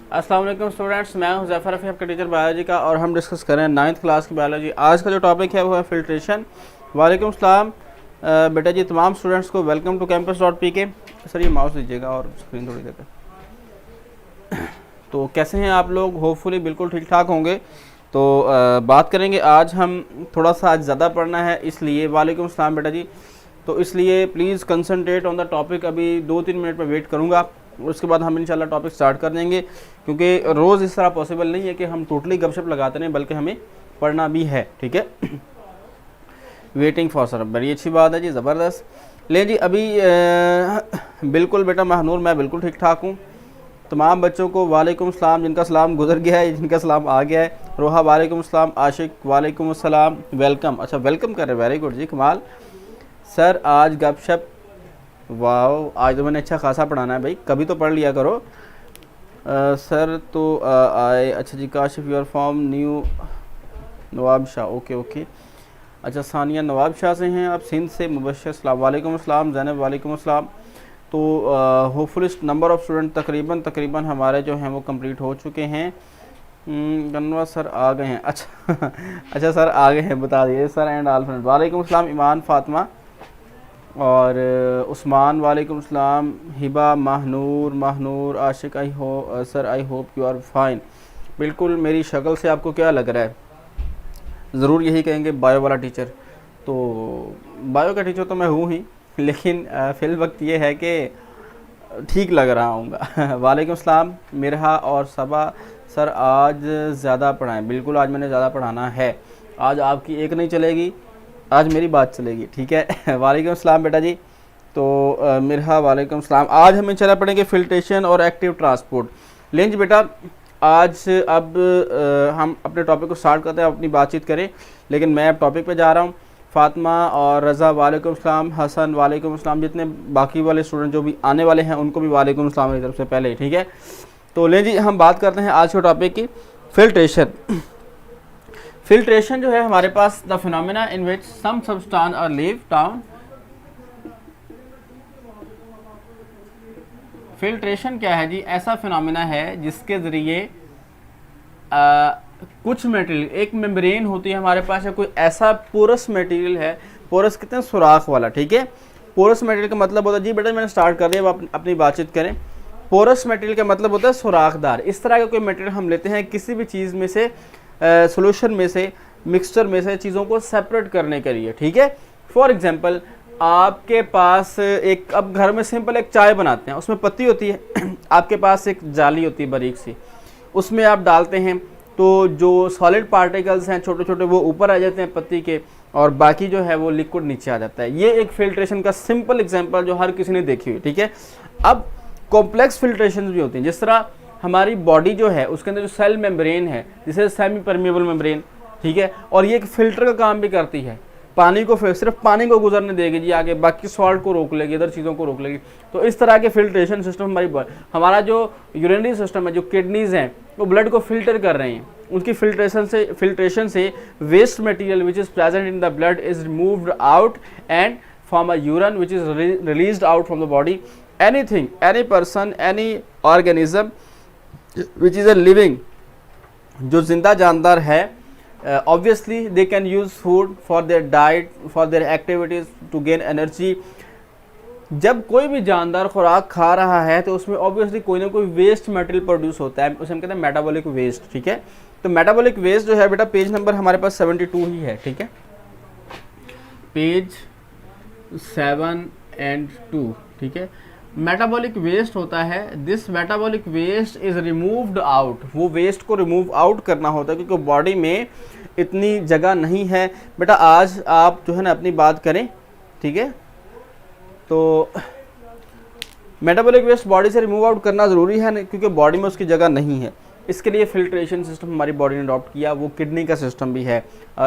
अस्सलाम वालेकुम स्टूडेंट्स, मैं हूं ज़फ़र रफ़ी, आपका टीचर बायोलॉजी का, और हम डिस्कस कर रहे हैं 9th क्लास की बायोलॉजी। आज का जो टॉपिक है वो है फिल्ट्रेशन। वालेकुम सलाम बेटा जी, तमाम स्टूडेंट्स को वेलकम टू campus.pk। सर ये माउस दीजिएगा और स्क्रीन थोड़ी देकर। तो कैसे हैं आप लोग? होपफुली बिल्कुल ठीक ठाक होंगे। तो बात करेंगे आज हम, थोड़ा सा आज ज़्यादा पढ़ना है इसलिए। वालेकुम सलाम बेटा जी। तो इसलिए please concentrate on the topic. अभी 2-3 मिनट में वेट करूँगा, उसके बाद हम इंशाल्लाह टॉपिक स्टार्ट कर देंगे, क्योंकि रोज़ इस तरह पॉसिबल नहीं है कि हम टोटली गपशप लगाते रहें, बल्कि हमें पढ़ना भी है। ठीक है। वेटिंग फॉर सर, बड़ी अच्छी बात है जी, ज़बरदस्त। ले जी, अभी बिल्कुल बेटा महनूर, मैं बिल्कुल ठीक ठाक हूँ। तमाम बच्चों को वालेकुम सलाम, जिनका सलाम गुजर गया है, जिनका सलाम आ गया है। रोहा वालेकुम सलाम, आशिक वालेकुम सलाम, वेलकम। अच्छा वेलकम कर रहे, वेरी गुड जी, कमाल। सर आज गपशप, वाह आज तो मैंने अच्छा खासा पढ़ाना है भाई, कभी तो पढ़ लिया करो। सर तो आए, अच्छा जी। Kashif your form new, Nawab Shah, okay okay. अच्छा सानिया नवाब शाह से हैं आप, सिंध से। मुबशर सलाम, वालेकुम अस्सलाम। ज़ैनब वालेकुम अस्सलाम। तो होपफुली नंबर ऑफ़ स्टूडेंट तकरीबन हमारे जो हैं वो कंप्लीट हो चुके हैं। गनवा सर आ गए हैं, अच्छा अच्छा सर आ गए हैं, बता दिए सर एंड ऑल फ्रेंड। वालेकुम अस्सलाम ईमान फातिमा और उस्मान, वालेकुम सलाम। हिबा, महनूर, आशिक, आई हो sir, I hope you are fine. बिल्कुल, मेरी शक्ल से आपको क्या लग रहा है? ज़रूर यही कहेंगे बायो वाला टीचर। तो बायो का टीचर तो मैं हूँ ही, लेकिन फिल वक्त ये है कि ठीक लग रहा हूँगा। वालेकुम सलाम मिरहा और सबा। सर आज ज़्यादा पढ़ाएं। बिल्कुल, आज मैंने ज़्यादा पढ़ाना है। आज आपकी एक नहीं चलेगी, आज मेरी बात चलेगी, ठीक है। वालेकुम सलाम बेटा जी। तो मिरहा वालेकुम सलाम। आज हम इंशाल्लाह पढ़ेंगे फिल्ट्रेशन और एक्टिव ट्रांसपोर्ट। लेंज बेटा, आज अब हम अपने टॉपिक को स्टार्ट करते हैं, अपनी बातचीत करें, लेकिन मैं अब टॉपिक पे जा रहा हूँ। फातिमा और रज़ा वालेकुम सलाम, हसन वालेकुम सलाम। जितने बाकी वाले स्टूडेंट जो भी आने वाले हैं उनको भी वालेकुम सलाम मेरी तरफ से पहले, ठीक है। तो लें जी, हम बात करते हैं आज के टॉपिक की, फिल्ट्रेशन। फिल्ट्रेशन जो है हमारे पास the phenomena in which some substance are leave down. Filtration क्या है जी? ऐसा फिनोमेना है जिसके ज़रिए कुछ मटेरियल, एक मेम्ब्रेन होती है हमारे पास, या कोई ऐसा पोरस मटेरियल है, पोरस कहते हैं सुराख वाला, ठीक है। पोरस मटेरियल का मतलब होता है, जी बेटा मैंने स्टार्ट कर दिया, अब अपनी बातचीत करें। पोरस मटेरियल का मतलब होता है सुराखदार। इस तरह का कोई मटेरियल हम लेते हैं किसी भी चीज़ में से, सोल्यूशन में से, मिक्सचर में से, चीज़ों को सेपरेट करने के लिए, ठीक है। फॉर एग्जांपल, आपके पास एक, अब घर में सिंपल एक चाय बनाते हैं, उसमें पत्ती होती है आपके पास एक जाली होती है बारीक सी, उसमें आप डालते हैं तो जो सॉलिड पार्टिकल्स हैं छोटे छोटे वो ऊपर आ जाते हैं पत्ती के, और बाकी जो है वो लिक्विड नीचे आ जाता है। ये एक फिल्ट्रेशन का सिंपल एग्जांपल जो हर किसी ने देखी हुई, ठीक है। अब कॉम्प्लेक्स फिल्ट्रेशन भी होती हैं, जिस तरह हमारी बॉडी जो है उसके अंदर जो सेल मेम्ब्रेन है, जिसे सेमी परमेबल मेम्ब्रेन, ठीक है, और ये एक फिल्टर का काम भी करती है। पानी को सिर्फ पानी को गुजरने देगी जी आगे, बाकी सॉल्ट को रोक लेगी, इधर चीज़ों को रोक लेगी। तो इस तरह के फिल्ट्रेशन सिस्टम हमारा जो यूरिनरी सिस्टम है, जो किडनीज हैं, वो ब्लड को फिल्टर कर रहे हैं। उनकी फिल्ट्रेशन से waste material which is present in the blood is removed out and from a urine which is released out from the body. Anything, any person, any organism which is a living, जो जिंदा जानदार है, obviously they can use food for their diet, for their activities to gain energy। जब कोई भी जानदार खुराक खा रहा है तो उसमें ऑब्वियसली कोई ना कोई वेस्ट मटेरियल प्रोड्यूस होता है, उसे हम कहते हैं मेटाबॉलिक वेस्ट, ठीक है। तो मेटाबॉलिक वेस्ट जो है बेटा, पेज नंबर हमारे पास 72 ही है, ठीक है, पेज 7 and 2, ठीक है। मेटाबॉलिक वेस्ट होता है, this metabolic waste is removed out. वो वेस्ट को रिमूव आउट करना होता है, क्योंकि बॉडी में इतनी जगह नहीं है। बेटा आज आप जो है ना अपनी बात करें, ठीक है। तो मेटाबॉलिक वेस्ट बॉडी से रिमूव आउट करना ज़रूरी है, क्योंकि बॉडी में उसकी जगह नहीं है। इसके लिए फिल्ट्रेशन सिस्टम हमारी बॉडी ने अडॉप्ट किया, वो किडनी का सिस्टम भी है।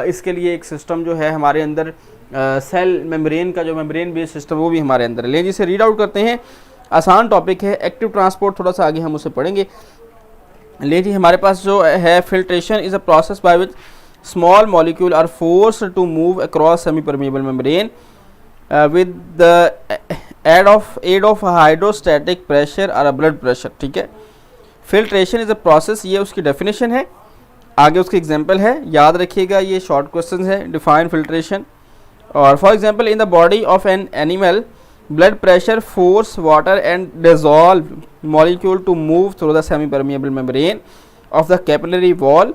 इसके लिए एक सिस्टम जो है हमारे अंदर, सेल मेम्ब्रेन का जो मेम्ब्रेन बेस्ड सिस्टम, वो भी हमारे अंदर है। लेकिन जिसे रीड आउट करते हैं, आसान टॉपिक है। एक्टिव ट्रांसपोर्ट थोड़ा सा आगे हम उसे पढ़ेंगे। ले जी, हमारे पास जो है, filtration is a process by which small molecule are forced to move across semi permeable membrane with the aid of hydrostatic pressure और ब्लड प्रेशर, ठीक है। फिल्ट्रेशन इज अ प्रोसेस, ये उसकी डेफिनेशन है, आगे उसकी एग्जांपल है, याद रखिएगा ये शॉर्ट क्वेश्चन है। Define filtration. और for example in the body of an animal blood pressure force water and dissolve molecule to move through the semi permeable membrane of the capillary wall.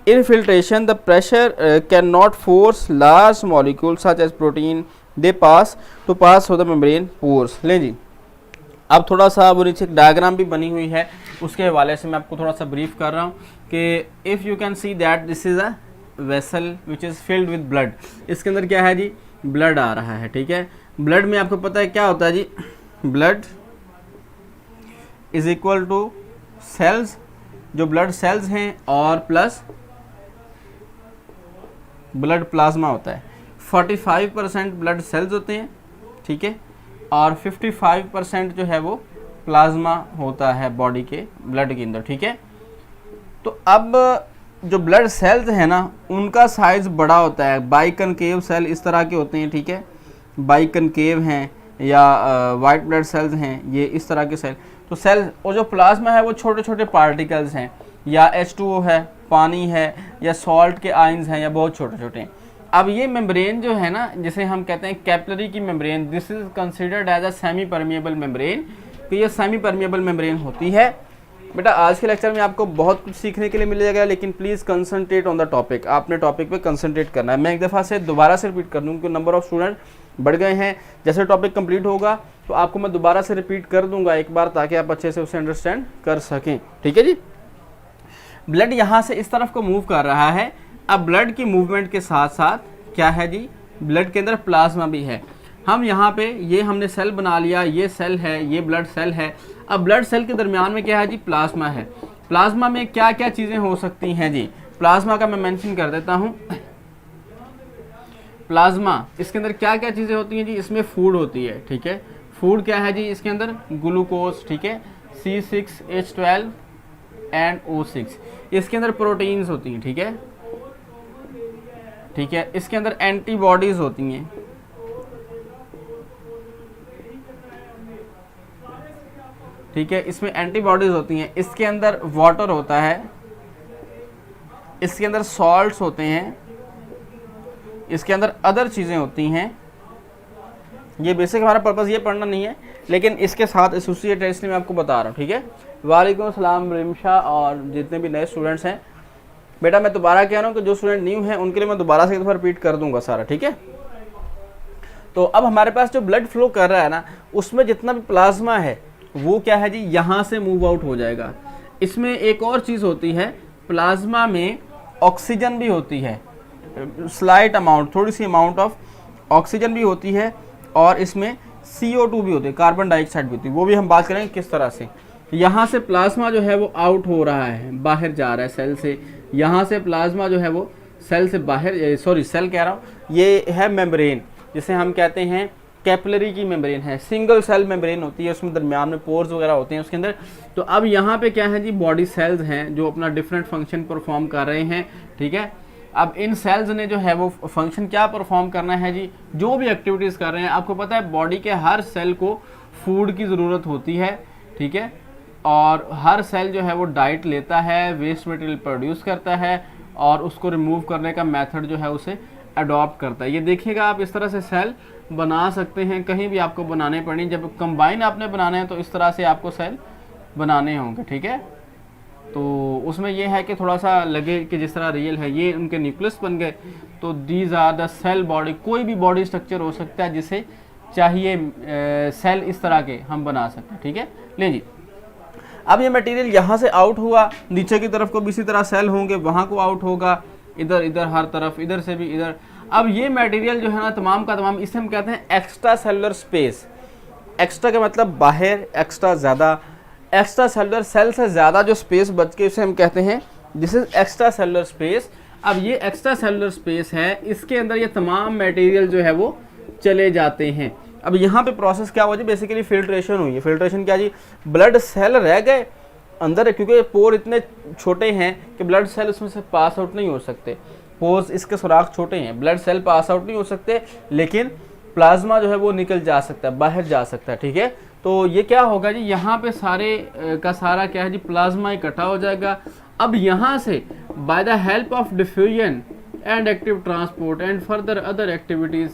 In filtration, the pressure cannot force large molecules such as protein. They pass through the membrane pores. लें जी, अब थोड़ा सा वो नीचे एक diagram भी बनी हुई है, उसके हवाले से मैं आपको थोड़ा सा ब्रीफ कर रहा हूँ कि if you can see that this is a vessel which is filled with blood. इसके अंदर क्या है जी, ब्लड आ रहा है, ठीक है। ब्लड में आपको पता है क्या होता है जी, blood is equal to cells, जो ब्लड सेल्स हैं, और प्लस ब्लड प्लाज्मा होता है। 45% ब्लड सेल्स होते हैं, ठीक है, और 55% जो है वो प्लाज्मा होता है बॉडी के ब्लड के अंदर, ठीक है। तो अब जो ब्लड सेल्स हैं ना, उनका साइज बड़ा होता है, बाइकनकेव सेल इस तरह के होते हैं, ठीक है, बाइकनकेव हैं या वाइट ब्लड सेल्स हैं, ये इस तरह के सेल। तो सेल और जो प्लाज्मा है वो छोटे छोटे पार्टिकल्स हैं, या H2O है, पानी है, या सॉल्ट के आयंस हैं, या बहुत छोटे छोटे हैं। अब ये मेम्ब्रेन जो है ना, जिसे हम कहते हैं कैपिलरी की membrane, this is considered as a semi permeable membrane, तो ये सेमी परमिएबल मेम्ब्रेन होती है। बेटा आज के लेक्चर में आपको बहुत कुछ सीखने के लिए मिलेगा, लेकिन please concentrate on the topic, आपने टॉपिक पे कंसंट्रेट करना है। मैं एक दफ़ा से दोबारा से रिपीट कर दूँ क्योंकि नंबर ऑफ स्टूडेंट बढ़ गए हैं। जैसे टॉपिक कंप्लीट होगा तो आपको मैं दोबारा से रिपीट कर दूंगा एक बार, ताकि आप अच्छे से उसे अंडरस्टैंड कर सकें, ठीक है जी। ब्लड यहाँ से इस तरफ को मूव कर रहा है। अब ब्लड की मूवमेंट के साथ साथ क्या है जी, ब्लड के अंदर प्लाज्मा भी है। हम यहाँ पे ये हमने सेल बना लिया, ये सेल है, ये ब्लड सेल है। अब ब्लड सेल के दरमियान में क्या है जी, प्लाज्मा है। प्लाज्मा में क्या क्या चीज़ें हो सकती हैं जी, प्लाज्मा का मैं मेंशन कर देता हूँ। प्लाज्मा इसके अंदर क्या क्या चीज़ें होती हैं जी, इसमें फूड होती है, ठीक है। फूड क्या है जी, इसके अंदर ग्लूकोज, ठीक है, C6H12 एंड O6। इसके अंदर प्रोटीन्स होती हैं, ठीक है, ठीक है। इसके अंदर एंटीबॉडीज होती हैं, ठीक है, इसमें एंटीबॉडीज होती हैं। इसके अंदर वाटर होता है, इसके अंदर सॉल्ट्स होते हैं, इसके अंदर अदर चीज़ें होती हैं। ये बेसिक हमारा पर्पज़ ये पढ़ना नहीं है, लेकिन इसके साथ एसोसिएट है, इसलिए मैं आपको बता रहा हूँ, ठीक है। वालेकुम सलाम रिमशा और जितने भी नए स्टूडेंट्स हैं। बेटा मैं दोबारा कह रहा हूँ कि जो स्टूडेंट न्यू हैं उनके लिए मैं दोबारा से एक दफ़ा रिपीट कर दूंगा सारा, ठीक है। तो अब हमारे पास जो ब्लड फ्लो कर रहा है ना, उसमें जितना भी प्लाज्मा है वो क्या है जी, यहाँ से मूव आउट हो जाएगा। इसमें एक और चीज़ होती है, प्लाज्मा में ऑक्सीजन भी होती है, स्लाइट अमाउंट, थोड़ी सी अमाउंट ऑफ ऑक्सीजन भी होती है, और इसमें CO2 भी होती है, कार्बन डाइऑक्साइड भी होती है। वो भी हम बात करेंगे किस तरह से। यहाँ से प्लाज्मा जो है वो आउट हो रहा है, बाहर जा रहा है सेल से। यहाँ से प्लाज्मा जो है वो सेल से बाहर, सॉरी सेल कह रहा हूँ, ये है मेम्ब्रेन, जिसे हम कहते हैं कैपिलरी की मेम्ब्रेन है। सिंगल सेल मेम्ब्रेन होती है, उसमें दरमियान में पोर्स वगैरह होते हैं उसके अंदर। तो अब यहाँ पे क्या है जी, बॉडी सेल्स हैं जो अपना डिफरेंट फंक्शन परफॉर्म कर रहे हैं, ठीक है। अब इन सेल्स ने जो है वो फंक्शन क्या परफॉर्म करना है जी, जो भी एक्टिविटीज़ कर रहे हैं। आपको पता है बॉडी के हर सेल को फूड की ज़रूरत होती है, ठीक है, और हर सेल जो है वो डाइट लेता है, वेस्ट मटेरियल प्रोड्यूस करता है, और उसको रिमूव करने का मेथड जो है उसे अडॉप्ट करता है। ये देखिएगा आप इस तरह से सेल बना सकते हैं, कहीं भी आपको बनाने पड़े। जब कंबाइन आपने बनाने हैं तो इस तरह से आपको सेल बनाने होंगे, ठीक है। तो उसमें यह है कि थोड़ा सा लगे कि जिस तरह रियल है, ये उनके न्यूक्लियस बन गए। तो these are the cell body, कोई भी बॉडी स्ट्रक्चर हो सकता है जिसे चाहिए सेल इस तरह के हम बना सकते हैं, ठीक है। ले जी, अब ये मटेरियल यहाँ से आउट हुआ, नीचे की तरफ को भी इसी तरह सेल होंगे, वहाँ को आउट होगा, इधर इधर हर तरफ, इधर से भी इधर। अब ये मटेरियल जो है ना तमाम का तमाम, इसे हम कहते हैं एक्स्ट्रा सेलुलर स्पेस। एक्स्ट्रा का मतलब बाहर, एक्स्ट्रा ज़्यादा, एक्स्ट्रा सेलुलर सेल से ज़्यादा जो स्पेस बच के उसे हम कहते हैं this is extra cellular space. अब ये एक्स्ट्रा सेलुलर स्पेस है, इसके अंदर ये तमाम मटेरियल जो है वो चले जाते हैं। अब यहाँ पे प्रोसेस क्या हुआ जी, बेसिकली फिल्ट्रेशन हुई है। फिल्ट्रेशन क्या जी, ब्लड सेल रह गए अंदर, क्योंकि पोर इतने छोटे हैं कि ब्लड सेल उसमें से पास आउट नहीं हो सकते। पोर्स इसके सुराख छोटे हैं, ब्लड सेल पास आउट नहीं हो सकते, लेकिन प्लाज्मा जो है वो निकल जा सकता है, बाहर जा सकता है, ठीक है। तो ये क्या होगा जी, यहाँ पे सारे का सारा क्या है जी, प्लाज्मा इकट्ठा हो जाएगा। अब यहाँ से by the help of diffusion and active transport and further other activities,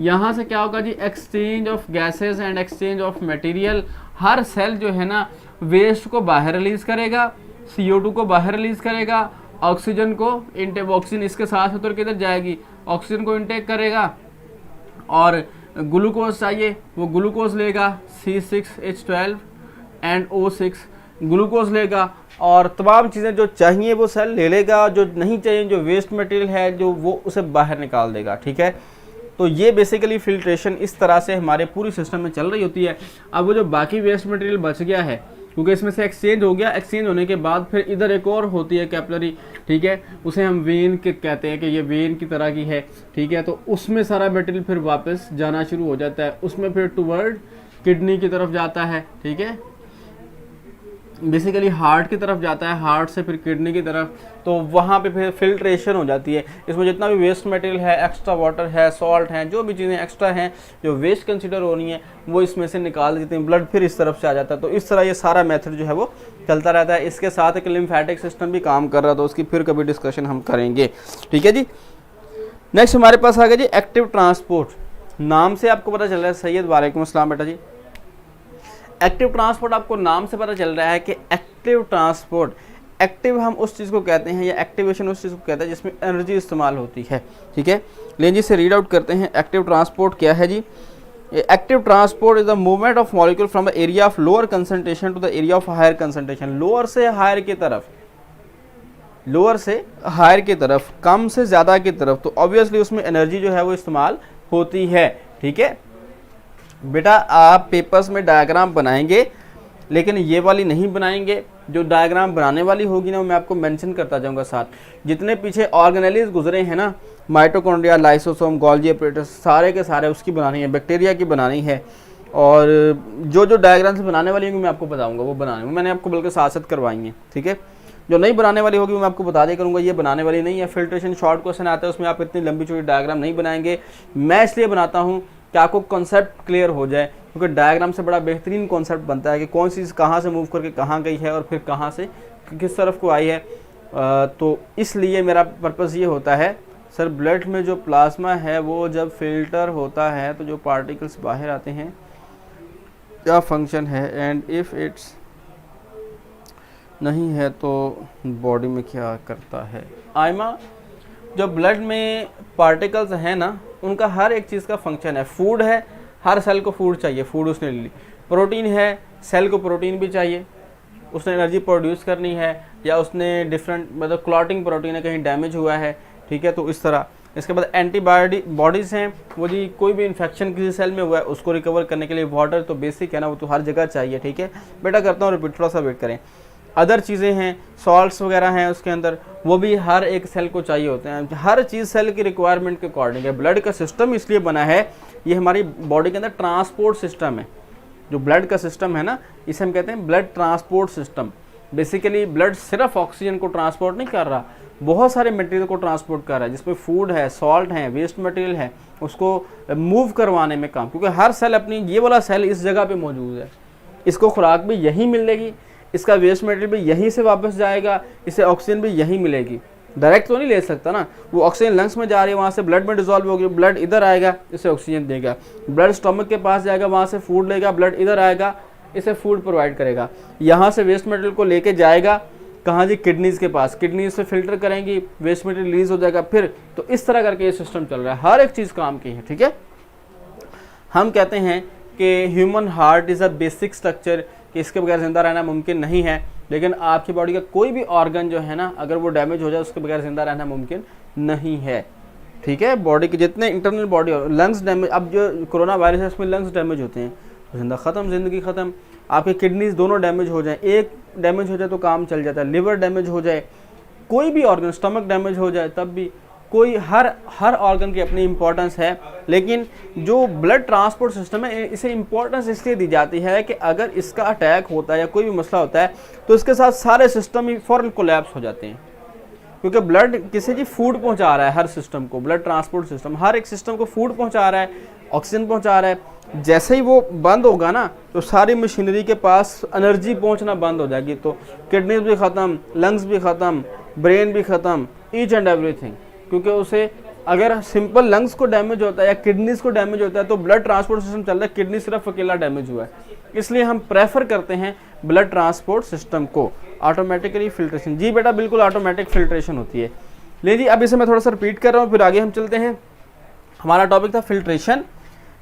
यहाँ से क्या होगा जी, exchange of gases and exchange of material. हर सेल जो है ना वेस्ट को बाहर रिलीज करेगा, CO2 को बाहर रिलीज करेगा, ऑक्सीजन को इनटेक, ऑक्सीजन इसके साथ उतर के इधर जाएगी, ऑक्सीजन को इनटेक करेगा, और ग्लूकोज चाहिए वो ग्लूकोज लेगा, C6H12 एंड O6 ग्लूकोज लेगा, और तमाम चीज़ें जो चाहिए वो सेल ले लेगा, जो नहीं चाहिए, जो वेस्ट मटेरियल है जो वो उसे बाहर निकाल देगा। ठीक है, तो ये बेसिकली फिल्ट्रेशन इस तरह से हमारे पूरी सिस्टम में चल रही होती है। अब वो जो बाकी वेस्ट मटेरियल बच गया है, क्योंकि इसमें से एक्सचेंज हो गया, एक्सचेंज होने के बाद फिर इधर एक और होती है कैपिलरी, ठीक है, उसे हम वेन के कहते हैं कि ये वेन की तरह की है। ठीक है, तो उसमें सारा मटेरियल फिर वापस जाना शुरू हो जाता है, उसमें फिर टूवर्ड किडनी की तरफ जाता है। ठीक है, बेसिकली हार्ट की तरफ जाता है, हार्ट से फिर किडनी की तरफ, तो वहाँ पे फिर फिल्ट्रेशन हो जाती है। इसमें जितना भी वेस्ट मटेरियल है, एक्स्ट्रा वाटर है, सॉल्ट है, जो भी चीज़ें एक्स्ट्रा हैं जो वेस्ट कंसिडर हो रही हैं वो इसमें से निकाल देते हैं, ब्लड फिर इस तरफ से आ जाता है। तो इस तरह ये सारा मेथड जो है वो चलता रहता है। इसके साथ एक लिम्फेटिक सिस्टम भी काम कर रहा था, उसकी फिर कभी डिस्कशन हम करेंगे। ठीक है जी, नेक्स्ट हमारे पास आ गया जी एक्टिव ट्रांसपोर्ट। नाम से आपको पता चल रहा है, सैयद वालेकुम अस्सलाम बेटा जी, एक्टिव ट्रांसपोर्ट आपको नाम से पता चल रहा है कि एक्टिव ट्रांसपोर्ट, एक्टिव हम उस चीज़ को कहते हैं या एक्टिवेशन उस चीज़ को कहते हैं जिसमें एनर्जी इस्तेमाल होती है। ठीक है, लेकिन जी से रीड आउट करते हैं एक्टिव ट्रांसपोर्ट क्या है जी। Active transport is the movement of molecule from the area of lower concentration to the area of higher concentration. Lower से हायर की तरफ, लोअर से हायर की तरफ, कम से ज़्यादा की तरफ, तो ऑब्वियसली उसमें एनर्जी जो है वो इस्तेमाल होती है। ठीक है बेटा, आप पेपर्स में डायग्राम बनाएंगे लेकिन ये वाली नहीं बनाएंगे, जो डायग्राम बनाने वाली होगी ना वो मैं आपको मेंशन करता जाऊंगा साथ। जितने पीछे ऑर्गेनेलिज गुजरे हैं ना, माइटोकॉन्ड्रिया, लाइसोसोम, गोल्गी एपरेटस, सारे के सारे उसकी बनानी है, बैक्टीरिया की बनानी है, और जो जो डायग्राम्स बनाने वाली होंगी मैं आपको बताऊंगा वो बनाने, मैंने आपको बल्कि साथ साथ करवाई हैं। ठीक है, जो नहीं बनाने वाली होगी वो मैं आपको बता दिया करूँगा, ये बनाने वाली नहीं है। फिल्ट्रेशन शॉर्ट क्वेश्चन आता है, उसमें आप इतनी लंबी चौड़ी डायग्राम नहीं बनाएंगे। मैं इसलिए बनाता हूँ कि आपको कॉन्सेप्ट क्लियर हो जाए, क्योंकि डायग्राम से बड़ा बेहतरीन कॉन्सेप्ट बनता है कि कौन सी चीज़ कहाँ से मूव करके कहाँ गई है और फिर कहाँ से किस तरफ को आई है। तो इसलिए मेरा पर्पस ये होता है सर, ब्लड में जो प्लाज्मा है वो जब फिल्टर होता है तो जो पार्टिकल्स बाहर आते हैं क्या फंक्शन है, एंड इफ़ इट्स नहीं है तो बॉडी में क्या करता है। आयमा, जो ब्लड में पार्टिकल्स हैं ना उनका हर एक चीज़ का फंक्शन है। फूड है, हर सेल को फूड चाहिए, फूड उसने ले ली। प्रोटीन है, सेल को प्रोटीन भी चाहिए, उसने एनर्जी प्रोड्यूस करनी है, या उसने डिफरेंट मतलब क्लॉटिंग प्रोटीन है, कहीं डैमेज हुआ है। ठीक है, तो इस तरह। इसके बाद एंटीबॉडीज़ हैं, वो जी कोई भी इन्फेक्शन किसी सेल में हुआ है उसको रिकवर करने के लिए वाटर तो बेसिक है ना, वो तो हर जगह चाहिए। ठीक है बेटा, करता हूँ रिपीट, थोड़ा सा वेट करें। अदर चीज़ें हैं, सॉल्ट्स वगैरह हैं उसके अंदर, वो भी हर एक सेल को चाहिए होते हैं। हर चीज़ सेल की रिक्वायरमेंट के अकॉर्डिंग है। ब्लड का सिस्टम इसलिए बना है, ये हमारी बॉडी के अंदर ट्रांसपोर्ट सिस्टम है। जो ब्लड का सिस्टम है ना, इसे हम कहते हैं blood transport system. Basically blood सिर्फ ऑक्सीजन को ट्रांसपोर्ट नहीं कर रहा, बहुत सारे मटेरियल को ट्रांसपोर्ट कर रहा है, जिसमें फूड है, सॉल्ट है, वेस्ट मटेरियल है, उसको मूव करवाने में काम। क्योंकि हर सेल अपनी, ये वाला सेल इस जगह पे मौजूद है, इसको खुराक भी यहीं मिलेगी, इसका वेस्ट मटेरियल भी यहीं से वापस जाएगा, इसे ऑक्सीजन भी यहीं मिलेगी। डायरेक्ट तो नहीं ले सकता ना, वो ऑक्सीजन लंग्स में जा रही है, वहाँ से ब्लड में डिजॉल्व होगी, ब्लड इधर आएगा, इसे ऑक्सीजन देगा, ब्लड स्टमक के पास जाएगा, वहाँ से फूड लेगा, ब्लड इधर आएगा, इसे फूड प्रोवाइड करेगा। यहाँ से वेस्ट मटेरियल को लेके जाएगा कहाँ जी, किडनीज़ के पास, किडनीज से फिल्टर करेंगी, वेस्ट मटेरियल रिलीज हो जाएगा फिर। तो इस तरह करके ये सिस्टम चल रहा है, हर एक चीज़ काम की है। ठीक है, हम कहते हैं कि human heart is a basic structure, कि इसके बगैर जिंदा रहना मुमकिन नहीं है। लेकिन आपकी बॉडी का कोई भी ऑर्गन जो है ना, अगर वो डैमेज हो जाए उसके बगैर जिंदा रहना मुमकिन नहीं है। ठीक है, बॉडी के जितने इंटरनल बॉडी, लंग्स डैमेज, अब जो कोरोना वायरस है उसमें लंग्स डैमेज होते हैं तो जिंदा ख़त्म, ज़िंदगी ख़त्म। आपके किडनीज दोनों डैमेज हो जाए, एक डैमेज हो जाए तो काम चल जाता है, लिवर डैमेज हो जाए, कोई भी ऑर्गन, स्टमक डैमेज हो जाए तब भी, कोई हर ऑर्गन की अपनी इंपॉर्टेंस है। लेकिन जो ब्लड ट्रांसपोर्ट सिस्टम है, इसे इंपॉर्टेंस इसलिए दी जाती है कि अगर इसका अटैक होता है या कोई भी मसला होता है तो इसके साथ सारे सिस्टम ही फ़ौरन कोलैप्स हो जाते हैं। क्योंकि ब्लड किसी जी फूड पहुंचा रहा है, हर सिस्टम को, ब्लड ट्रांसपोर्ट सिस्टम हर एक सिस्टम को फूड पहुंचा रहा है, ऑक्सीजन पहुंचा रहा है, जैसे ही वो बंद होगा ना तो सारी मशीनरी के पास एनर्जी पहुंचना बंद हो जाएगी, तो किडनीज भी ख़त्म, लंग्स भी ख़त्म, ब्रेन भी ख़त्म, ईच एंड एवरीथिंग। क्योंकि उसे अगर सिंपल लंग्स को डैमेज होता है या किडनीज को डैमेज होता है तो ब्लड ट्रांसपोर्ट सिस्टम चल रहा है, किडनी सिर्फ अकेला डैमेज हुआ है, इसलिए हम प्रेफर करते हैं ब्लड ट्रांसपोर्ट सिस्टम को। ऑटोमेटिकली फिल्ट्रेशन, जी बेटा बिल्कुल ऑटोमेटिक फिल्ट्रेशन होती है। ले जी अब इसे मैं थोड़ा सा रिपीट कर रहा हूँ, फिर आगे हम चलते हैं। हमारा टॉपिक था फिल्ट्रेशन,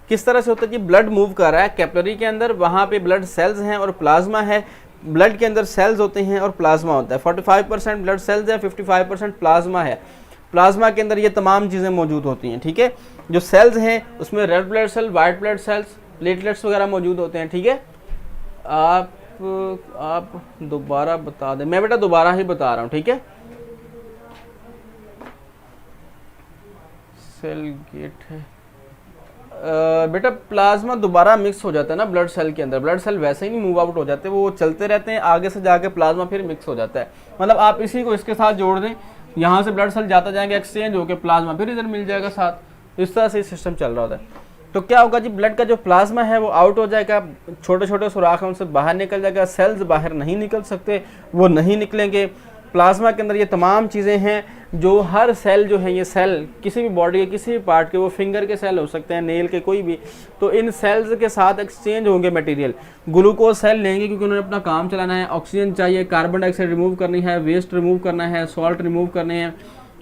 किस तरह से होता है कि ब्लड मूव कर रहा है कैपिलरी के अंदर, वहाँ पे ब्लड सेल्स हैं और प्लाज्मा है, ब्लड के अंदर सेल्स होते हैं और प्लाज्मा होता है। 45% ब्लड सेल्स है, 55% प्लाज्मा है। प्लाज्मा के अंदर ये तमाम चीज़ें मौजूद होती हैं, ठीक है। जो सेल्स हैं उसमें red blood cell, white blood cells, platelets वगैरह मौजूद होते हैं, ठीक है। आप दोबारा बता दें, मैं बेटा दोबारा ही बता रहा हूँ, ठीक है। सेल गेट है बेटा, प्लाज्मा दोबारा मिक्स हो जाता है ना ब्लड सेल के अंदर, ब्लड सेल वैसे ही नहीं मूव आउट हो जाते, वो चलते रहते हैं, आगे से जाके प्लाज्मा फिर मिक्स हो जाता है। मतलब आप इसी को इसके साथ जोड़ दें, यहाँ से ब्लड सेल जाता जाएंगे, एक्सचेंज होकर प्लाज्मा फिर इधर मिल जाएगा साथ, इस तरह से सिस्टम चल रहा होता है। तो क्या होगा जी, ब्लड का जो प्लाज्मा है वो आउट हो जाएगा, छोटे छोटे सुराख हैं उनसे बाहर निकल जाएगा, सेल्स बाहर नहीं निकल सकते, वो नहीं निकलेंगे। प्लाज्मा के अंदर ये तमाम चीज़ें हैं जो हर सेल जो है, ये सेल किसी भी बॉडी के किसी भी पार्ट के, वो फिंगर के सेल हो सकते हैं, नेल के कोई भी, तो इन सेल्स के साथ एक्सचेंज होंगे मटेरियल। ग्लूकोज सेल लेंगे क्योंकि उन्होंने अपना काम चलाना है, ऑक्सीजन चाहिए, कार्बन डाइऑक्साइड रिमूव करनी है, वेस्ट रिमूव करना है, सॉल्ट रिमूव करने हैं,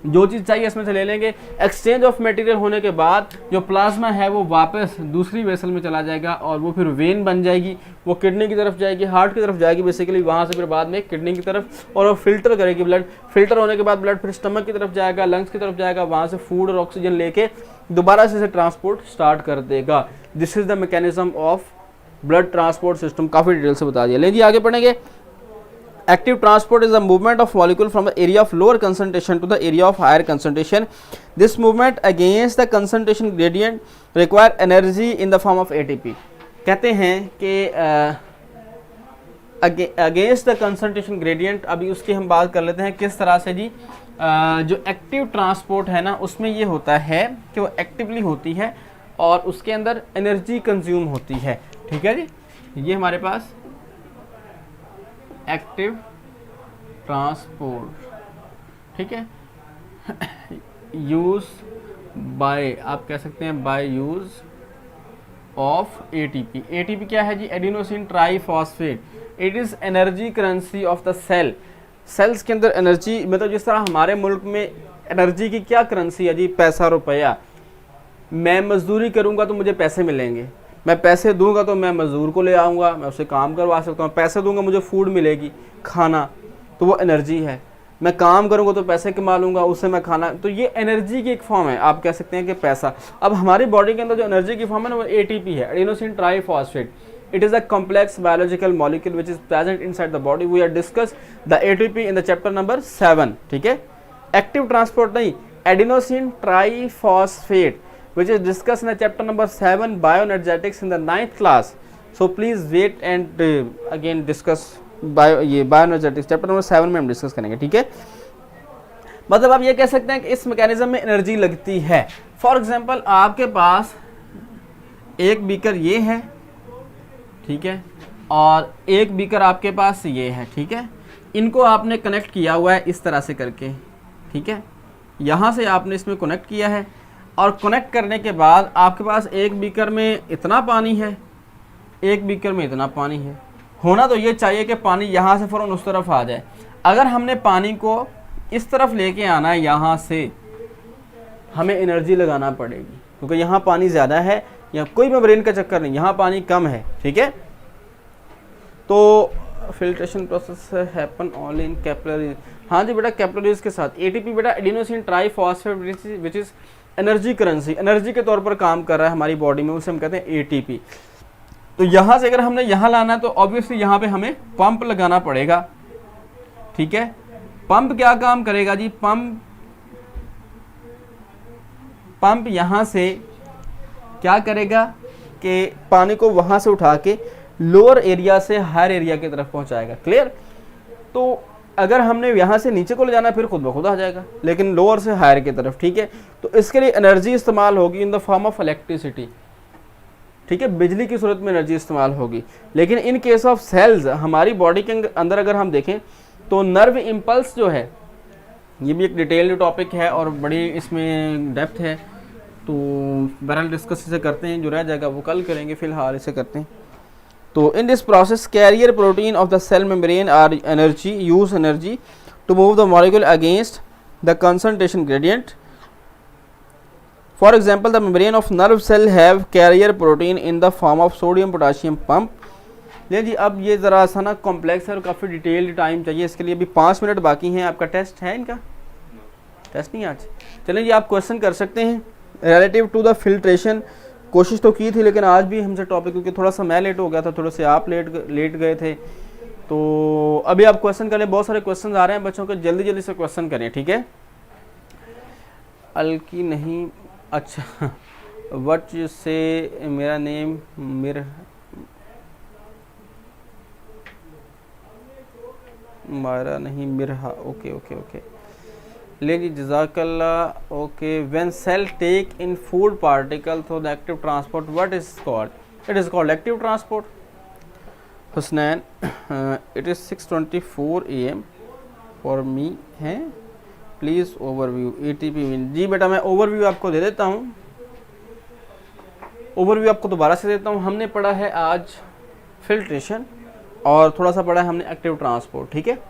जो चीज़ चाहिए इसमें से ले लेंगे। एक्सचेंज ऑफ मटेरियल होने के बाद जो प्लाज्मा है वो वापस दूसरी वेसल में चला जाएगा और वो फिर वेन बन जाएगी, वो किडनी की तरफ जाएगी, हार्ट की तरफ जाएगी बेसिकली, वहाँ से फिर बाद में किडनी की तरफ, और वो फिल्टर करेगी ब्लड। फिल्टर होने के बाद ब्लड फिर स्टमक की तरफ जाएगा, लंग्स की तरफ जाएगा, वहाँ से फूड और ऑक्सीजन लेके दोबारा से ट्रांसपोर्ट स्टार्ट कर देगा। This is the mechanism of blood transport system, काफ़ी डिटेल से बता दिया। ले जी आगे पढ़ेंगे। Active transport is the movement of molecule from the area of lower concentration to the area of higher concentration. This movement against the concentration gradient require energy in the form of ATP. कहते हैं कि against the concentration gradient, अभी उसकी हम बात कर लेते हैं किस तरह से जी। जो एक्टिव ट्रांसपोर्ट है ना उसमें ये होता है कि वो एक्टिवली होती है और उसके अंदर एनर्जी कंज्यूम होती है, ठीक है जी। ये हमारे पास एक्टिव ट्रांसपोर्ट, ठीक है, यूज बाय, आप कह सकते हैं by use of ATP. ATP क्या है जी? Adenosine triphosphate. It is energy currency of the cell. Cells के अंदर एनर्जी, मतलब जिस तरह हमारे मुल्क में एनर्जी की क्या करेंसी है जी? पैसा, रुपया। मैं मजदूरी करूंगा तो मुझे पैसे मिलेंगे, मैं पैसे दूंगा तो मैं मजदूर को ले आऊँगा, मैं उससे काम करवा सकता हूँ, पैसे दूंगा मुझे फूड मिलेगी, खाना, तो वो एनर्जी है। मैं काम करूंगा तो पैसे कमा लूँगा, उससे मैं खाना, तो ये एनर्जी की एक फॉर्म है, आप कह सकते हैं कि पैसा। अब हमारी बॉडी के अंदर जो एनर्जी की फॉर्म है ना वो एटीपी है, adenosine triphosphate. It is a complex biological molecule which is present inside the body. We are discuss the ATP in the chapter number 7, ठीक है। एक्टिव ट्रांसपोर्ट नहीं, adenosine triphosphate which is discussed in the chapter number 7 bioenergetics in the 9th class. So please wait and again discuss bioenergetics chapter number 7 में हम discuss करेंगे, ठीक है। मतलब आप ये कह सकते हैं कि इस मैकेनिज्म में एनर्जी लगती है। फॉर एग्जांपल आपके पास एक बीकर ये है, ठीक है, और एक बीकर आपके पास ये है, ठीक है। इनको आपने कनेक्ट किया हुआ है इस तरह से करके, ठीक है। यहाँ से आपने इसमें कनेक्ट किया है और कनेक्ट करने के बाद आपके पास एक बीकर में इतना पानी है, एक बीकर में इतना पानी है। होना तो ये चाहिए कि पानी यहाँ से फ़ौरन उस तरफ आ जाए। अगर हमने पानी को इस तरफ लेके आना है, यहाँ से हमें एनर्जी लगाना पड़ेगी क्योंकि यहाँ पानी ज़्यादा है, यहाँ कोई मेम्ब्रेन का चक्कर नहीं, यहाँ पानी कम है, ठीक है। तो filtration process happen only in capillaries. हाँ जी बेटा, कैपिलरीज के साथ। एटीपी बेटा adenosine triphosphate which is energy currency, energy के तौर पर काम कर रहा है हमारी बॉडी में, उसे हम कहते हैं एटीपी। तो यहाँ से अगर हमने यहाँ लाना है तो ऑब्वियसली यहाँ पे हमें पंप लगाना पड़ेगा, ठीक है। पंप क्या काम करेगा जी? पंप यहाँ से क्या करेगा कि पानी को वहाँ से उठा के लोअर एरिया से हायर एरिया की तरफ पहुँचाएगा। क्लियर? तो अगर हमने यहाँ से नीचे को ले जाना फिर खुद ब खुद आ जाएगा, लेकिन लोअर से हायर की तरफ, ठीक है। तो इसके लिए एनर्जी इस्तेमाल होगी इन द फॉर्म ऑफ इलेक्ट्रिसिटी। ठीक है, बिजली की सूरत में एनर्जी इस्तेमाल होगी। लेकिन इन केस ऑफ सेल्स, हमारी बॉडी के अंदर अगर हम देखें तो नर्व इम्पल्स जो है, ये भी एक डिटेल्ड टॉपिक है और बड़ी इसमें डेप्थ है, तो बहरहाल डिस्कस इसे करते हैं, जो रह जाएगा वो कल करेंगे, फिलहाल इसे करते हैं। तो in this process carrier protein of the cell membrane are use energy to move the molecule against the concentration gradient. For example the membrane of nerve cell have carrier protein in the form of sodium potassium pump. ले जी, अब ये ज़रा सा ना complex है और काफ़ी डिटेल्ड टाइम चाहिए इसके लिए। अभी 5 मिनट बाकी हैं। आपका टेस्ट है, इनका टेस्ट नहीं आज। चलें जी, आप क्वेश्चन कर सकते हैं रिलेटिव टू द फिल्ट्रेशन। कोशिश तो की थी लेकिन आज भी हमसे टॉपिक, क्योंकि थोड़ा सा मैं लेट हो गया था, थोड़े से आप लेट गए थे, तो अभी आप क्वेश्चन करें। बहुत सारे क्वेश्चन आ रहे हैं बच्चों के, जल्दी जल्दी से क्वेश्चन करें, ठीक है। अलकी नहीं, अच्छा, व्हाट यू से, मेरा नेम मायरा नहीं, मिरहा, ओके ओके ओके। ले जी, जज़ाकल्लाह, okay. When cell take in food particle through the active transport, what is called? It is called active transport. Husnain, it is 6:24 AM for me है, प्लीज ओवरव्यू ATP मीन। जी बेटा, मैं overview आपको दे देता हूँ, ओवरव्यू आपको दोबारा से देता हूँ। हमने पढ़ा है आज फिल्ट्रेशन और थोड़ा सा पढ़ा है हमने एक्टिव ट्रांसपोर्ट, ठीक है।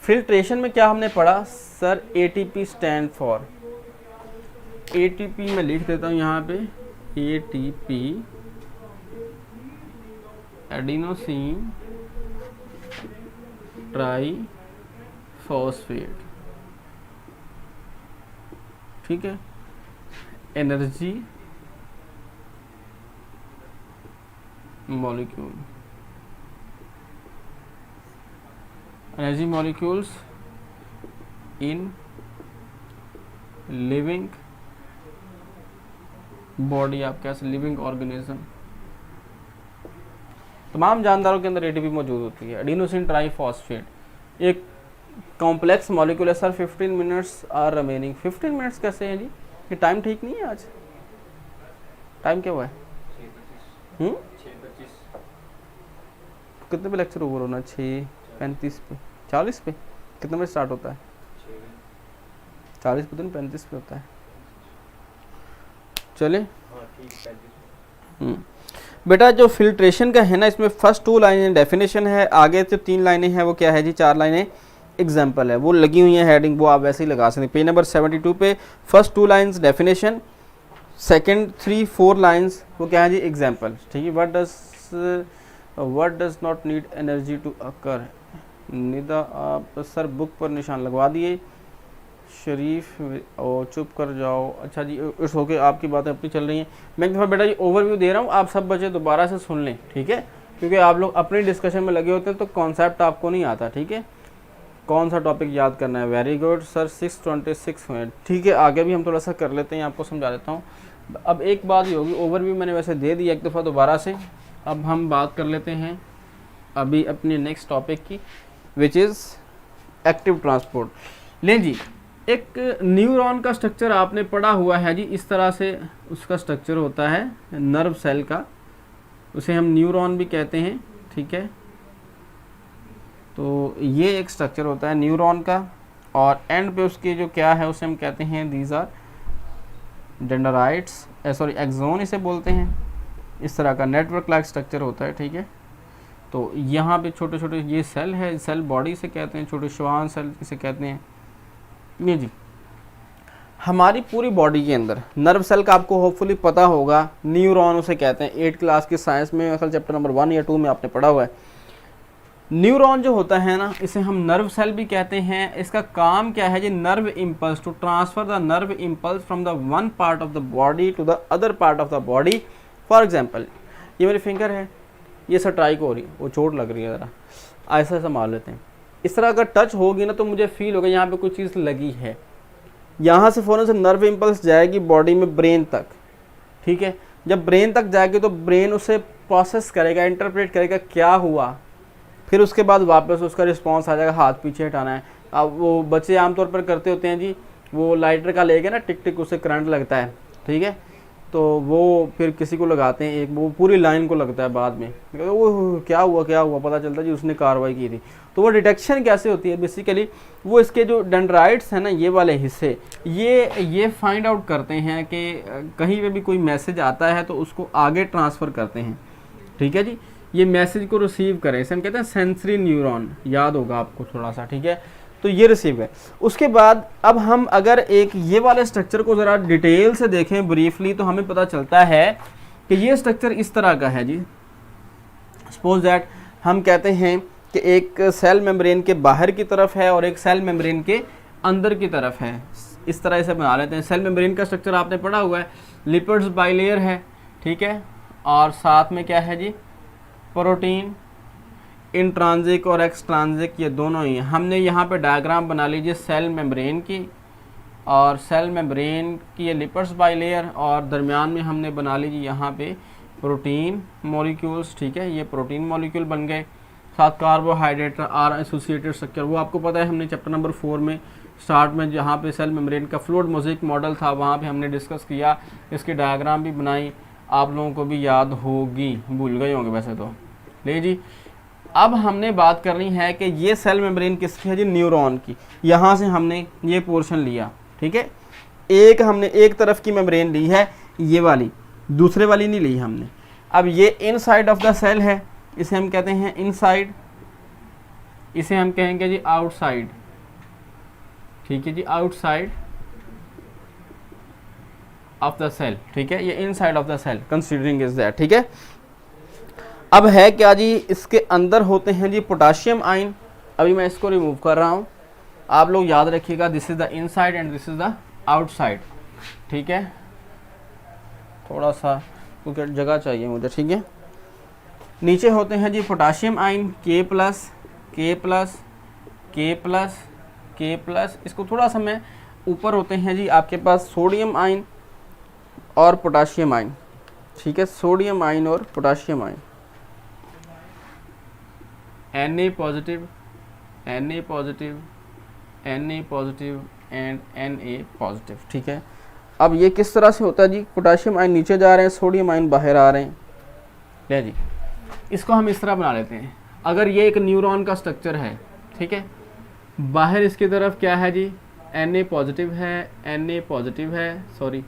फिल्ट्रेशन में क्या हमने पढ़ा sir? ATP stand for, ATP मैं लिख देता हूँ यहाँ पे, ATP एडिनोसिन ट्राईफॉस्फेट, ठीक है। Energy molecule, energy molecules in living body, आप कैसे लिविंग ऑर्गेनिज्म, तमाम जानदारों के अंदर ATP मौजूद होती है। एडिनोसिन ट्राईफॉस्फेट एक कॉम्प्लेक्स मॉलिक्यूल है sir. 15 minutes are remaining. 15 minutes कैसे हैं जी? ये टाइम ठीक नहीं है आज, टाइम क्या हुआ है? 6:25। कितने पे लेक्चर ओवर होना? 6:35 पे, 40 पे। कितने बजे स्टार्ट होता है? 40 पे, तो 35 पे होता है। चले बेटा, जो फिल्ट्रेशन का है ना, इसमें फर्स्ट 2 लाइनें डेफिनेशन है, आगे जो 3 लाइनें हैं वो क्या है जी? 4 लाइनें एग्जाम्पल है, वो लगी हुई है हेडिंग, वो आप वैसे ही लगा सकते हैं। पेज नंबर 72 पे first 2 lines definition, second 3-4 lines वो क्या है जी? एग्जाम्पल, ठीक है। What does not need energy to occur. Nida, आप सर बुक पर निशान लगवा दिए। शरीफ, और चुप कर जाओ। अच्छा जी, इट्स ओके, आपकी बातें अपनी चल रही हैं। मैं एक दफ़ा बेटा जी ओवरव्यू दे रहा हूँ, आप सब बच्चे दोबारा से सुन लें, ठीक है, क्योंकि आप लोग अपनी डिस्कशन में लगे होते हैं तो कॉन्सेप्ट आपको नहीं आता, ठीक है। कौन सा टॉपिक याद करना है? वेरी गुड सर, 6:26 हुए, ठीक है। आगे भी हम थोड़ा सा कर लेते हैं, आपको समझा देता हूँ। अब एक बात ही होगी, ओवरव्यू मैंने वैसे दे दिया एक दफ़ा दोबारा से। अब हम बात कर लेते हैं अभी अपने नेक्स्ट टॉपिक की, विच इज़ एक्टिव ट्रांसपोर्ट। लें जी, एक न्यूरॉन का स्ट्रक्चर आपने पढ़ा हुआ है जी, इस तरह से उसका स्ट्रक्चर होता है नर्व सेल का, उसे हम न्यूरॉन भी कहते हैं, ठीक है। तो ये एक स्ट्रक्चर होता है न्यूरॉन का, और एंड पे उसके जो क्या है उसे हम कहते हैं these are dendrites, sorry axon इसे बोलते हैं। इस तरह का नेटवर्क लाइक स्ट्रक्चर होता है, ठीक है। तो यहाँ पे छोटे छोटे ये सेल है, सेल बॉडी से कहते हैं, छोटे श्वान सेल इसे कहते हैं। ये जी हमारी पूरी बॉडी के अंदर नर्व सेल का आपको होपफुली पता होगा, न्यूरॉन उसे कहते हैं। 8 क्लास की साइंस में असल चैप्टर नंबर 1 या 2 में आपने पढ़ा हुआ है। न्यूरॉन जो होता है ना, इसे हम नर्व सेल भी कहते हैं। इसका काम क्या है जी? Nerve impulse, to transfer the nerve impulse from the one part of the body to the other part of the body. For example, ये मेरी फिंगर है, ये स्ट्राइक हो रही है, वो चोट लग रही है, ज़रा ऐसा ऐसा मार लेते हैं। इस तरह अगर टच होगी ना तो मुझे फील होगा यहाँ पे कोई चीज़ लगी है। यहाँ से फ़ौरन से नर्व इम्पल्स जाएगी बॉडी में ब्रेन तक, ठीक है। जब ब्रेन तक जाएगी तो ब्रेन उसे प्रोसेस करेगा, इंटरप्रेट करेगा क्या हुआ, फिर उसके बाद वापस उसका रिस्पांस आ जाएगा, हाथ पीछे हटाना है। अब वो बच्चे आमतौर पर करते होते हैं जी, वो लाइटर का लेके ना टिक टिक उसे करंट लगता है, ठीक है। तो वो फिर किसी को लगाते हैं, एक वो पूरी लाइन को लगता है बाद में, वो क्या हुआ पता चलता है जी उसने कार्रवाई की थी। तो वो डिटेक्शन कैसे होती है, बेसिकली वो इसके जो डेंड्राइट्स हैं ना, ये वाले हिस्से, ये फाइंड आउट करते हैं कि कहीं पे भी कोई मैसेज आता है तो उसको आगे ट्रांसफ़र करते हैं, ठीक है जी। ये मैसेज को रिसीव करें, इसे हम कहते हैं सेंसरी न्यूरॉन, याद होगा आपको थोड़ा सा, ठीक है। तो ये रिसीव है। उसके बाद अब हम अगर एक ये वाले स्ट्रक्चर को ज़रा डिटेल से देखें ब्रीफली, तो हमें पता चलता है कि ये स्ट्रक्चर इस तरह का है जी। सपोज दैट हम कहते हैं कि एक सेल मेम्ब्रेन के बाहर की तरफ है और एक सेल मेम्ब्रेन के अंदर की तरफ है, इस तरह से बना लेते हैं। सेल मेम्ब्रेन का स्ट्रक्चर आपने पढ़ा हुआ है, लिपिड्स बाइलेयर है, ठीक है, और साथ में क्या है जी, प्रोटीन, इंट्रांजिक और एक्सट्रांजिक, ये दोनों ही। हमने यहाँ पे डायग्राम बना लीजिए सेल मेम्ब्रेन की, और सेल मेम्ब्रेन की ये लिपिड्स बाइलेयर, और दरमियान में हमने बना लीजिए यहाँ पे प्रोटीन मॉलिक्यूल्स, ठीक है, ये प्रोटीन मॉलिक्यूल बन गए। साथ कार्बोहाइड्रेट आर एसोसिएटेड स्ट्रक्चर, वो आपको पता है, हमने चैप्टर नंबर 4 में स्टार्ट में जहाँ पे सेल मेम्ब्रेन का फ्लूइड मोज़ेक मॉडल था, वहाँ पे हमने डिस्कस किया, इसकी डायग्राम भी बनाई, आप लोगों को भी याद होगी, भूल गए होंगे वैसे तो। ले जी, अब हमने बात करनी है कि ये सेल मेम्ब्रेन किसकी है जी, न्यूरॉन की। यहाँ से हमने ये पोर्शन लिया, ठीक है, एक हमने एक तरफ की मेम्ब्रेन ली है ये वाली, दूसरे वाली नहीं ली हमने। अब ये इनसाइड ऑफ द सेल है, इसे हम कहते हैं इनसाइड, इसे हम कहेंगे जी आउटसाइड, ठीक है जी, आउटसाइड ऑफ द सेल, ठीक है, ये inside of the cell considering is that, ठीक है। अब है क्या जी, इसके अंदर होते हैं जी पोटाशियम आयन। अभी मैं इसको रिमूव कर रहा हूँ, आप लोग याद रखिएगा, this is the inside and this is the outside, ठीक है। थोड़ा सा क्योंकि जगह चाहिए मुझे, ठीक है। नीचे होते हैं जी potassium ion, K plus K plus K plus K plus, इसको थोड़ा सा मैं ऊपर होते हैं जी आपके पास सोडियम आयन और पोटाशियम आयन, ठीक है, सोडियम आयन और potassium ion, Na positive Na positive Na positive and Na positive, ठीक है। अब ये किस तरह से होता है जी, पोटाशियम आयन नीचे जा रहे हैं, सोडियम आयन बाहर आ रहे हैं। ले जी, इसको हम इस तरह बना लेते हैं, अगर ये एक न्यूरॉन का स्ट्रक्चर है, ठीक है, बाहर इसकी तरफ क्या है जी, Na पॉजिटिव है, Na पॉजिटिव है, सॉरी,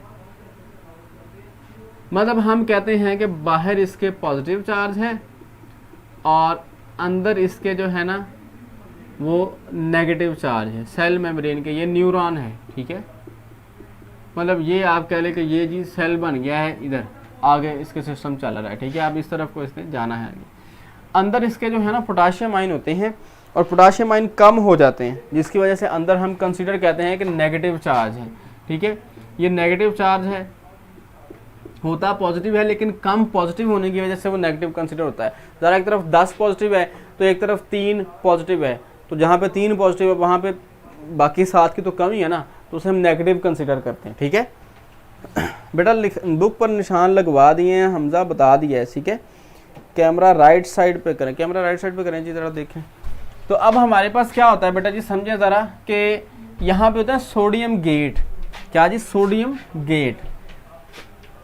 मतलब हम कहते हैं कि बाहर इसके पॉजिटिव चार्ज है और अंदर इसके जो है ना वो नेगेटिव चार्ज है, सेल मेम्ब्रेन के, ये न्यूरॉन है, ठीक है। मतलब ये आप कह लें कि ये जी सेल बन गया है, इधर आगे इसके सिस्टम चल रहा है, ठीक है, अब इस तरफ को इसने जाना है आगे। अंदर इसके जो है ना पोटाशियम आयन होते हैं और पोटाशियम आयन कम हो जाते हैं, जिसकी वजह से अंदर हम कंसीडर कहते हैं कि नेगेटिव चार्ज है, ठीक है। ये नेगेटिव चार्ज है, होता पॉजिटिव है लेकिन कम पॉजिटिव होने की वजह से वो नेगेटिव कंसीडर होता है। ज़रा एक तरफ 10 पॉजिटिव है तो एक तरफ 3 पॉजिटिव है, तो जहाँ पे 3 पॉजिटिव है वहाँ पे बाकी 7 की तो कम ही है ना, तो उसे हम नेगेटिव कंसीडर करते हैं, ठीक है। बेटा बुक पर निशान लगवा दिए हैं, हमजा बता दिया है, ठीक है। कैमरा राइट साइड पे करें, कैमरा राइट साइड पे करें जी, ज़रा देखें। तो अब हमारे पास क्या होता है बेटा जी, समझे ज़रा कि यहाँ पे होता है सोडियम गेट। क्या जी, सोडियम गेट।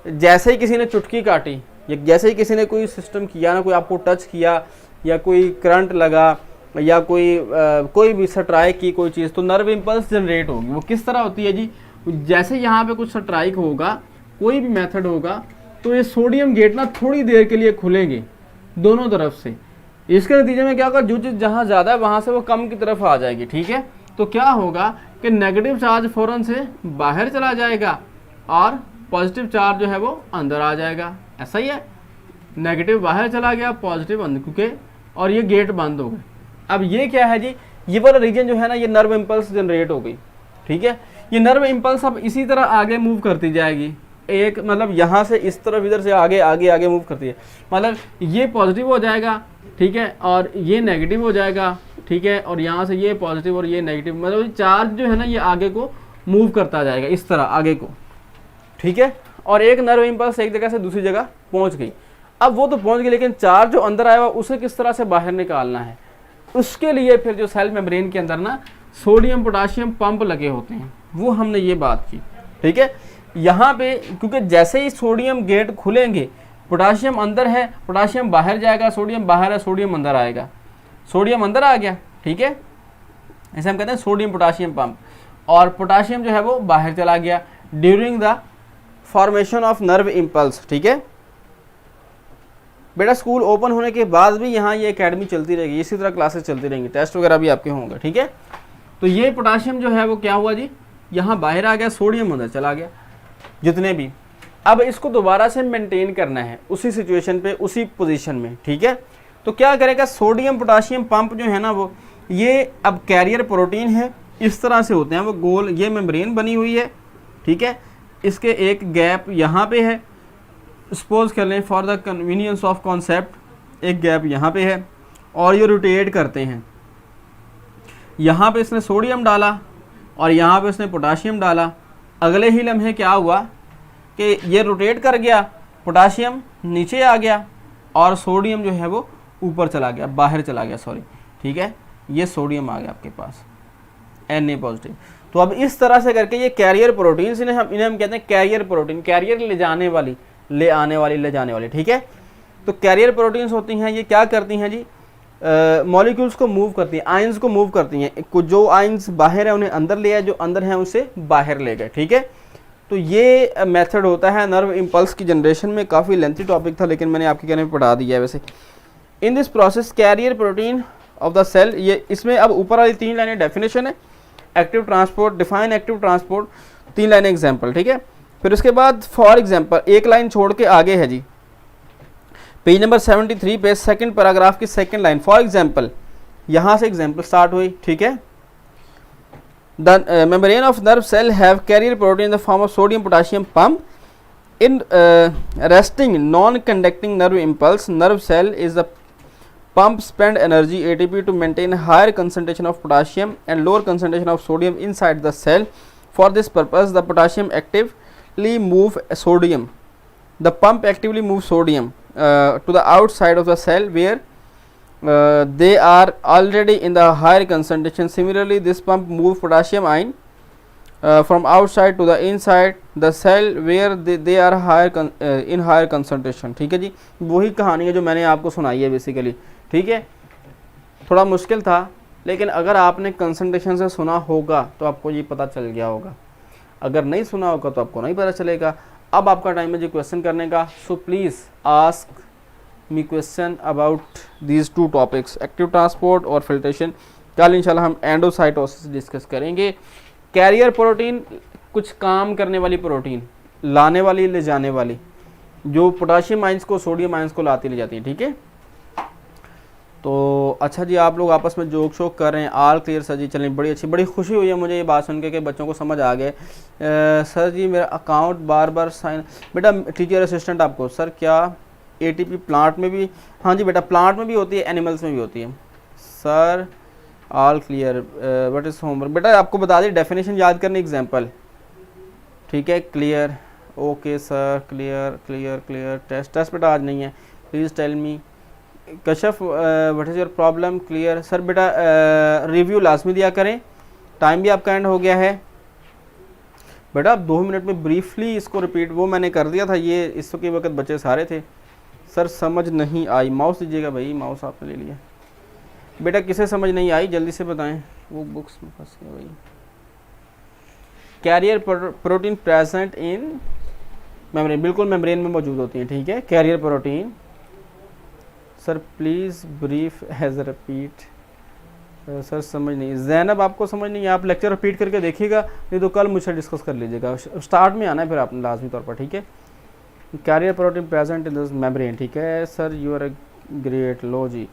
जैसे ही किसी ने चुटकी काटी या जैसे ही किसी ने कोई सिस्टम किया ना, कोई आपको टच किया या कोई करंट लगा या कोई भी स्ट्राइक की कोई चीज़, तो नर्व इम्पल्स जनरेट होगी। वो किस तरह होती है जी, जैसे यहाँ पे कुछ स्ट्राइक होगा, कोई भी मेथड होगा, तो ये सोडियम गेट ना थोड़ी देर के लिए खुलेंगे दोनों तरफ से। इसके नतीजे में क्या होगा, जो चीज़ जहाँ ज़्यादा है वहाँ से वो कम की तरफ आ जाएगी, ठीक है। तो क्या होगा कि नेगेटिव चार्ज फ़ौरन से बाहर चला जाएगा और पॉजिटिव चार्ज जो है वो अंदर आ जाएगा। ऐसा ही है, नेगेटिव बाहर चला गया, पॉजिटिव अंदर, क्योंकि और ये गेट बंद हो गए। अब ये क्या है जी, ये वाला रीजन जो है ना, ये नर्व इम्पल्स जनरेट हो गई, ठीक है। ये नर्व इम्पल्स अब इसी तरह आगे मूव करती जाएगी, एक मतलब यहाँ से इस तरफ, इधर से आगे आगे आगे मूव करती है। मतलब ये पॉजिटिव हो जाएगा, ठीक है, और ये नेगेटिव हो जाएगा, ठीक है, और यहाँ से ये पॉजिटिव और ये नेगेटिव, मतलब चार्ज जो है ना ये आगे को मूव करता जाएगा इस तरह आगे को, ठीक है। और एक नर्व इम्पल्स एक जगह से दूसरी जगह पहुँच गई। अब वो तो पहुँच गई, लेकिन चार्ज जो अंदर आया हुआ उसे किस तरह से बाहर निकालना है, उसके लिए फिर जो सेल मेम्ब्रेन के अंदर ना सोडियम पोटाशियम पंप लगे होते हैं, वो हमने ये बात की, ठीक है। यहाँ पे क्योंकि जैसे ही सोडियम गेट खुलेंगे, पोटाशियम अंदर है, पोटाशियम बाहर जाएगा, सोडियम बाहर है, सोडियम अंदर आएगा, सोडियम अंदर आ गया, ठीक है, ऐसे हम कहते हैं सोडियम पोटाशियम पंप, और पोटाशियम जो है वो बाहर चला गया during the formation of nerve impulse, ठीक है। बेटा स्कूल ओपन होने के बाद भी यहाँ ये एकेडमी चलती रहेगी, इसी तरह क्लासेस चलती रहेंगी, टेस्ट वगैरह भी आपके होंगे, ठीक है। तो ये पोटाशियम जो है वो क्या हुआ जी, यहाँ बाहर आ गया, सोडियम अंदर चला गया, जितने भी। अब इसको दोबारा से मेंटेन करना है उसी सिचुएशन पे, उसी पोजीशन में, ठीक है। तो क्या करेगा, सोडियम पोटाशियम पंप जो है ना वो, ये अब कैरियर प्रोटीन है, इस तरह से होते हैं वो गोल, ये मेम्ब्रेन बनी हुई है, ठीक है। इसके एक गैप यहाँ पे है, सपोज कर लें for the convenience of concept, एक गैप यहाँ पे है, और ये रोटेट करते हैं। यहाँ पे इसने सोडियम डाला और यहाँ पे इसने पोटाशियम डाला, अगले ही लम्हे क्या हुआ कि ये रोटेट कर गया, पोटाशियम नीचे आ गया और सोडियम जो है वो ऊपर चला गया, बाहर चला गया, सॉरी, ठीक है। ये सोडियम आ गया आपके पास, Na पॉजिटिव। तो अब इस तरह से करके ये कैरियर प्रोटीन्स, इन्हें हम कहते हैं कैरियर प्रोटीन, कैरियर ले जाने वाली, ले आने वाली, ले जाने वाली, ठीक है। तो कैरियर प्रोटीन्स होती हैं, ये क्या करती हैं जी, मॉलिक्यूल्स को मूव करती हैं, आयंस को मूव करती हैं, कुछ जो आयंस बाहर है उन्हें अंदर ले आए, जो अंदर हैं उसे बाहर ले गए, ठीक है। तो ये मेथड होता है नर्व इम्पल्स की जनरेशन में। काफ़ी लेंथी टॉपिक था लेकिन मैंने आपके कहने में पढ़ा दिया है वैसे। In this process carrier protein of the cell, ये इसमें अब ऊपर वाली 3 लाइनें डेफिनेशन है, active transport, define active transport, 3 लाइनें एग्जाम्पल, ठीक है। फिर उसके बाद फॉर एग्जाम्पल एक लाइन छोड़ के आगे है जी, पेज नंबर 73 पे सेकंड पैराग्राफ की सेकंड लाइन, फॉर एग्जाम्पल, यहाँ से एग्जाम्पल स्टार्ट हुई, ठीक है। The membrane of nerve cell have carrier protein in the form of sodium potassium pump in resting non conducting nerve impulse, nerve cell is the pump spend energy ATP to maintain higher concentration of potassium and lower concentration of sodium inside the cell. For this purpose, the potassium actively move sodium. The pump actively moves sodium to the outside of the cell where they are already in the higher concentration. Similarly, this pump moves potassium ion from outside to the inside the cell where they are higher in higher concentration. ठीक है जी, वही कहानी है जो मैंने आपको सुनाई है बेसिकली, ठीक है। थोड़ा मुश्किल था लेकिन अगर आपने कंसंट्रेशन से सुना होगा तो आपको ये पता चल गया होगा, अगर नहीं सुना होगा तो आपको नहीं पता चलेगा। अब आपका टाइम है जी क्वेश्चन करने का, so please ask me question about these 2 topics, active transport और फिल्ट्रेशन। कल इंशाल्लाह हम एंडोसाइटोसिस डिस्कस करेंगे। कैरियर प्रोटीन, कुछ काम करने वाली प्रोटीन, लाने वाली, ले जाने वाली, जो पोटाशियम आयंस को, सोडियम आयंस को लाती ले जाती है, ठीक है। तो अच्छा जी, आप लोग आपस में जोक शोक कर रहे हैं, ऑल क्लियर सर जी, चलें, बड़ी अच्छी, बड़ी खुशी हुई है मुझे ये बात सुन के कि बच्चों को समझ आ गए। सर जी मेरा अकाउंट बार बार साइन, बेटा टीचर असिस्टेंट आपको, सर क्या ATP प्लांट में भी, हाँ जी बेटा प्लांट में भी होती है, एनिमल्स में भी होती है। Sir all clear, what is homework, बेटा आपको बता दें डेफिनेशन याद करने, एग्जांपल, ठीक है, clear, okay sir, clear clear clear. Test बेटा आज नहीं है, please tell me Kashaf what is your problem, clear. Sir बेटा रिव्यू लाजमी दिया करें, टाइम भी आपका एंड हो गया है बेटा, आप 2 मिनट में ब्रीफली इसको रिपीट, वो मैंने कर दिया था, ये इसके वक्त बच्चे सारे थे। सर समझ नहीं आई, माउस दीजिएगा भाई, माउस आपने ले लिया बेटा, किसे समझ नहीं आई जल्दी से बताएं, वो बुक्स में फंस गया भाई। कैरियर प्रोटीन प्रेजेंट इन मेम्ब्रेन, बिल्कुल मेम्ब्रेन में मौजूद होती हैं, ठीक है, carrier protein. Sir please brief has repeat, sir समझ नहीं, जैनब आपको समझ नहीं है, आप लेक्चर रिपीट करके देखिएगा, नहीं तो कल मुझसे डिस्कस कर लीजिएगा, स्टार्ट में आना है फिर आपने लाजमी तौर पर, ठीक है। Carrier protein present in this membrane, ठीक है सर, यू आर ग्रेट। लो जी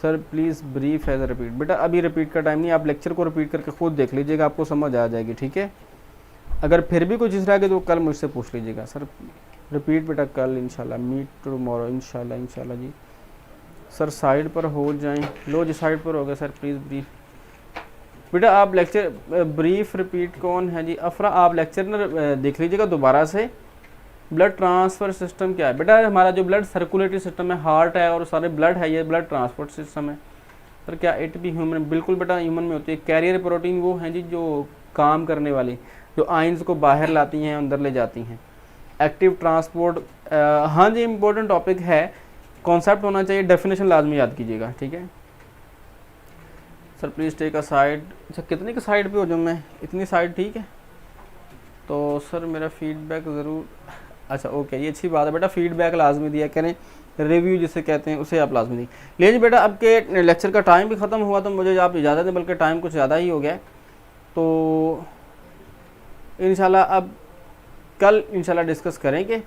sir please brief has repeat, बेटा अभी रिपीट का टाइम नहीं, आप लेक्चर को रिपीट करके खुद देख लीजिएगा, आपको समझ आ जाएगी, ठीक है। अगर फिर भी कुछ इस रह गया तो कल मुझसे पूछ लीजिएगा। सर रिपीट बेटा कल इंशाल्लाह, मीट टुमारो इंशाल्लाह, इंशाल्लाह जी। सर साइड पर हो जाएं, लो जी साइड पर हो गया सर, प्लीज़ ब्रीफ बेटा। आप लेक्चर ब्रीफ रिपीट कौन है जी, अफरा, आप लेक्चर ना देख लीजिएगा दोबारा से। ब्लड ट्रांसफ़र सिस्टम क्या है बेटा, हमारा जो ब्लड सर्कुलेटरी सिस्टम है, हार्ट है और सारे ब्लड है, ये ब्लड ट्रांसपोर्ट सिस्टम है। सर क्या ATP ह्यूमन, बिल्कुल बेटा ह्यूमन में होती है। कैरियर प्रोटीन वो हैं जी जो काम करने वाली, जो आइंस को बाहर लाती हैं अंदर ले जाती हैं। एक्टिव ट्रांसपोर्ट, हाँ जी इम्पोर्टेंट टॉपिक है, कॉन्सेप्ट होना चाहिए, डेफिनेशन लाजमी याद कीजिएगा, ठीक है sir. Please take a side. अच्छा कितने की साइड पे हो जाऊँ मैं, इतनी साइड ठीक है। तो सर मेरा फीडबैक ज़रूर, अच्छा ओके ये अच्छी बात है बेटा, फीडबैक लाजमी दिया करें, रिव्यू जिसे कहते हैं उसे आप लाजमी दी। लीजिए बेटा आपके लेक्चर का टाइम भी ख़त्म हुआ तो मुझे आप इजाज़त दें, बल्कि टाइम कुछ ज़्यादा ही हो गया है। तो इंशाल्लाह अब कल इंशाल्लाह डिस्कस करेंगे।